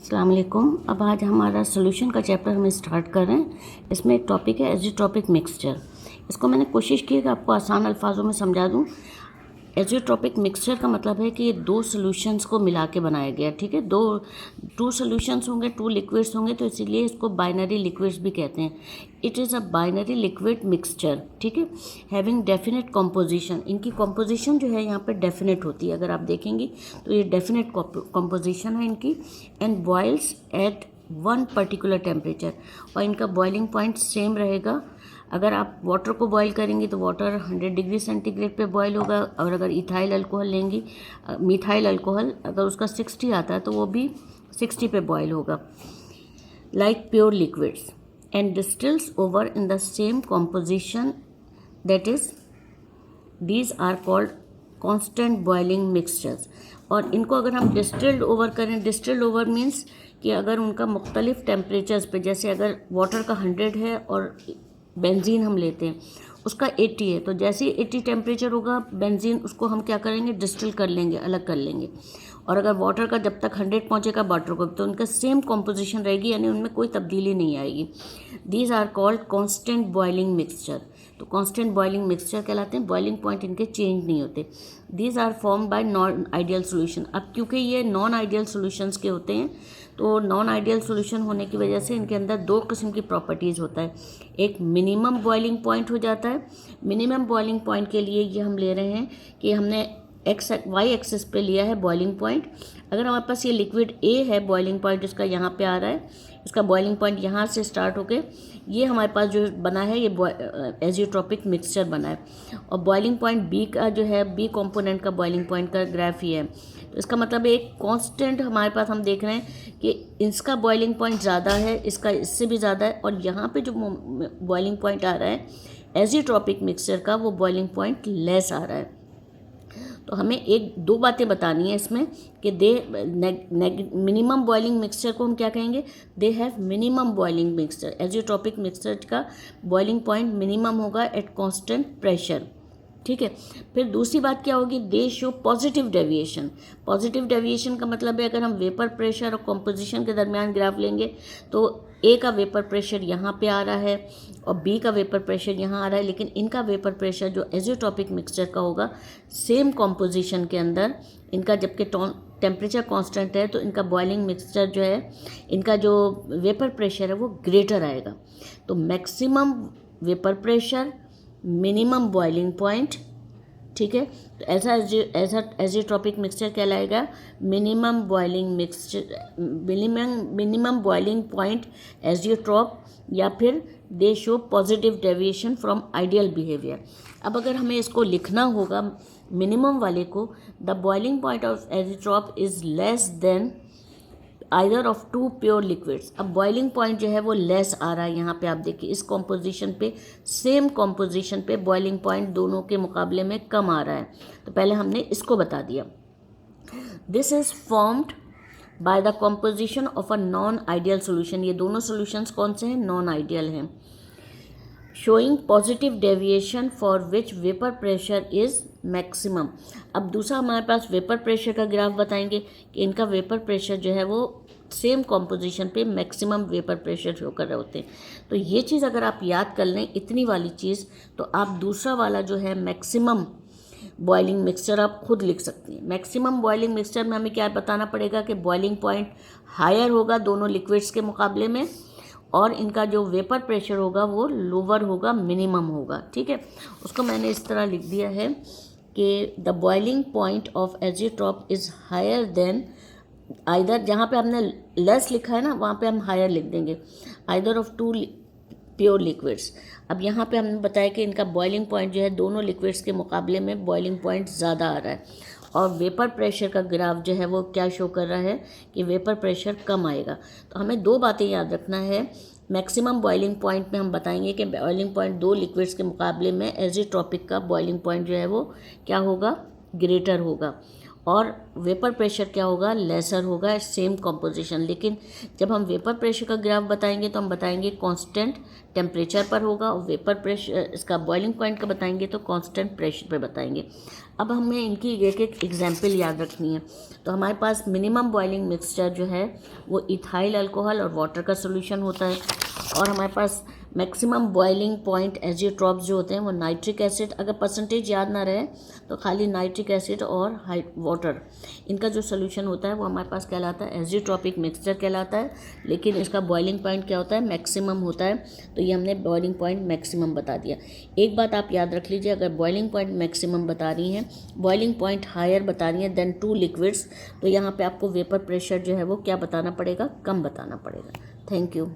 अस्सलाम वालेकुम। अब आज हमारा सोल्यूशन का चैप्टर हम स्टार्ट कर रहे हैं। इसमें एक टॉपिक है एज़ोट्रॉपिक मिक्सचर। इसको मैंने कोशिश की कि आपको आसान अल्फाजों में समझा दूं। एज़ोट्रॉपिक मिक्सचर का मतलब है कि ये दो सॉल्यूशंस को मिला के बनाया गया, ठीक है। टू सॉल्यूशंस होंगे, टू लिक्विड्स होंगे, तो इसीलिए इसको बाइनरी लिक्विड्स भी कहते हैं। It is a binary liquid mixture, ठीक है, हैविंग डेफिनेट कॉम्पोजिशन। इनकी कॉम्पोजिशन जो है यहाँ पे डेफिनेट होती है, अगर आप देखेंगी तो ये डेफिनेट कॉम्पोजिशन है इनकी। And boils at one particular temperature, और इनका बॉइलिंग पॉइंट सेम रहेगा। अगर आप वाटर को बॉईल करेंगी तो वाटर 100 डिग्री सेंटीग्रेड पे बॉईल होगा, और अगर इथाइल अल्कोहल लेंगी, मिथाइल अल्कोहल, अगर उसका 60 आता है तो वो भी 60 पे बॉईल होगा। Like pure liquids and distils over in the same composition, that is these are called constant boiling mixtures. और इनको अगर हम डिस्टिल्ड ओवर करें, डिस्टिल्ड ओवर मीन्स कि अगर उनका मुख्तलिफ टेम्परेचर्स पे, जैसे अगर वाटर का 100 है और बेंजीन हम लेते हैं उसका 80 है, तो जैसे ही 80 टेम्परेचर होगा बेंजीन, उसको हम क्या करेंगे, डिस्टिल कर लेंगे, अलग कर लेंगे। और अगर वाटर का जब तक 100 पहुंचेगा वाटर को, तो उनका सेम कॉम्पोजिशन रहेगी, यानी उनमें कोई तब्दीली नहीं आएगी। These are called constant boiling mixture. तो कांस्टेंट बॉइलिंग मिक्सचर कहलाते हैं, बॉइलिंग पॉइंट इनके चेंज नहीं होते। These are form by non ideal solution. अब क्योंकि ये नॉन आइडियल सोल्यूशंस के होते हैं, तो नॉन आइडियल सोल्यूशन होने की वजह से इनके अंदर दो किस्म की प्रॉपर्टीज़ होता है। एक मिनिमम बॉइलिंग पॉइंट हो जाता है। मिनिमम बॉइलिंग पॉइंट के लिए ये हम ले रहे हैं कि हमने वाई एक्सिस पे लिया है बॉइलिंग पॉइंट। अगर हमारे पास ये लिक्विड ए है, बॉइलिंग पॉइंट इसका यहाँ पे आ रहा है, इसका बॉइलिंग पॉइंट यहाँ से स्टार्ट होके ये हमारे पास जो बना है, ये एज़ोट्रॉपिक मिक्सचर बना है। और बॉइलिंग पॉइंट बी का जो है, बी कंपोनेंट का बॉइलिंग पॉइंट का ग्राफ ही है। तो इसका मतलब एक कांस्टेंट हमारे पास हम देख रहे हैं कि इसका बॉइलिंग पॉइंट ज़्यादा है, इसका इससे भी ज़्यादा है, और यहाँ पे जो बॉइलिंग पॉइंट आ रहा है एज़ोट्रॉपिक मिक्सचर का, वो बॉइलिंग पॉइंट लेस आ रहा है। तो हमें एक दो बातें बतानी है इसमें कि मिनिमम बॉइलिंग मिक्सचर को हम क्या कहेंगे, they have minimum boiling mixture. Azeotropic mixture का बॉइलिंग पॉइंट मिनिमम होगा एट कांस्टेंट प्रेशर, ठीक है। फिर दूसरी बात क्या होगी, they show positive deviation. Positive deviation का मतलब है, अगर हम वेपर प्रेशर और कॉम्पोजिशन के दरमियान ग्राफ लेंगे तो ए का वेपर प्रेशर यहाँ पे आ रहा है और बी का वेपर प्रेशर यहाँ आ रहा है, लेकिन इनका वेपर प्रेशर जो एज़ोट्रॉपिक मिक्सचर का होगा, सेम कॉम्पोजिशन के अंदर इनका, जबकि टेम्परेचर कांस्टेंट है, तो इनका बॉइलिंग मिक्सचर जो है, इनका जो वेपर प्रेशर है वो ग्रेटर आएगा। तो maximum vapour pressure, minimum boiling point, ठीक है। तो ऐसा एज़ोट्रॉपिक मिक्सचर कहलाएगा minimum boiling mixture, minimum boiling point azeotrope, या फिर they show positive deviation from ideal behaviour. अब अगर हमें इसको लिखना होगा मिनिमम वाले को, the boiling point of azeotrope is less than either of two pure liquids. अब बॉइलिंग पॉइंट जो है वो लेस आ रहा है, यहाँ पे आप देखिए इस कॉम्पोजिशन पे, सेम कॉम्पोजिशन पे बॉइलिंग पॉइंट दोनों के मुकाबले में कम आ रहा है। तो पहले हमने इसको बता दिया। This is formed by the composition of a non ideal solution. ये दोनों सोल्यूशंस कौन से हैं, नॉन आइडियल हैं। Showing positive deviation for which vapour pressure is maximum. अब दूसरा हमारे पास वेपर प्रेशर का ग्राफ बताएंगे कि इनका वेपर प्रेशर जो है वो सेम कॉम्पोजिशन पे मैक्सिमम वेपर प्रेशर शो कर रहे होते हैं। तो ये चीज़ अगर आप याद कर लें, इतनी वाली चीज़, तो आप दूसरा वाला जो है मैक्सिमम बॉइलिंग मिक्सचर आप खुद लिख सकती हैं। मैक्सिमम बॉइलिंग मिक्सचर में हमें क्या बताना पड़ेगा कि बॉइलिंग पॉइंट हायर होगा दोनों लिक्विड्स के मुकाबले में, और इनका जो वेपर प्रेशर होगा वो लोअर होगा, मिनिमम होगा, ठीक है। उसको मैंने इस तरह लिख दिया है कि the boiling point of azeotrope is higher than either, जहाँ पे हमने लेस लिखा है ना, वहाँ पे हम हायर लिख देंगे, either of two pure liquids. अब यहाँ पे हमने बताया कि इनका बॉइलिंग पॉइंट जो है दोनों लिक्विड्स के मुकाबले में बॉइलिंग पॉइंट ज़्यादा आ रहा है, और वेपर प्रेशर का ग्राफ जो है वो क्या शो कर रहा है कि वेपर प्रेशर कम आएगा। तो हमें दो बातें याद रखना है। मैक्सिमम बॉइलिंग पॉइंट में हम बताएंगे कि बॉइलिंग पॉइंट दो लिक्विड्स के मुकाबले में एज़ोट्रॉपिक का बॉइलिंग पॉइंट जो है वो क्या होगा, ग्रेटर होगा। और वेपर प्रेशर क्या होगा, लेसर होगा, सेम कॉम्पोजिशन। लेकिन जब हम वेपर प्रेशर का ग्राफ बताएंगे तो हम बताएंगे कांस्टेंट टेम्परेचर पर होगा, और वेपर प्रेशर इसका बॉइलिंग पॉइंट का बताएंगे तो कांस्टेंट प्रेशर पर बताएंगे। अब हमें इनकी एक एक एग्जाम्पल याद रखनी है। तो हमारे पास मिनिमम बॉइलिंग मिक्सचर जो है वो इथाइल अल्कोहल और वाटर का सोल्यूशन होता है, और हमारे पास मैक्सिमम बॉइलिंग पॉइंट एजियोट्रॉप्स जो होते हैं वो नाइट्रिक एसिड, अगर परसेंटेज याद ना रहे तो खाली नाइट्रिक एसिड और वाटर, इनका जो सोल्यूशन होता है वो हमारे पास कहलाता है एजियोट्रॉपिक मिक्सचर कहलाता है। लेकिन इसका बॉइलिंग पॉइंट क्या होता है, मैक्सिमम होता है। तो ये हमने बॉइलिंग पॉइंट मैक्सिमम बता दिया। एक बात आप याद रख लीजिए, अगर बॉइलिंग पॉइंट मैक्सिमम बता रही हैं, बॉइलिंग पॉइंट हायर बता रही हैं देन 2 लिक्विड्स, तो यहाँ पे आपको वेपर प्रेशर जो है वो क्या बताना पड़ेगा, कम बताना पड़ेगा। Thank you.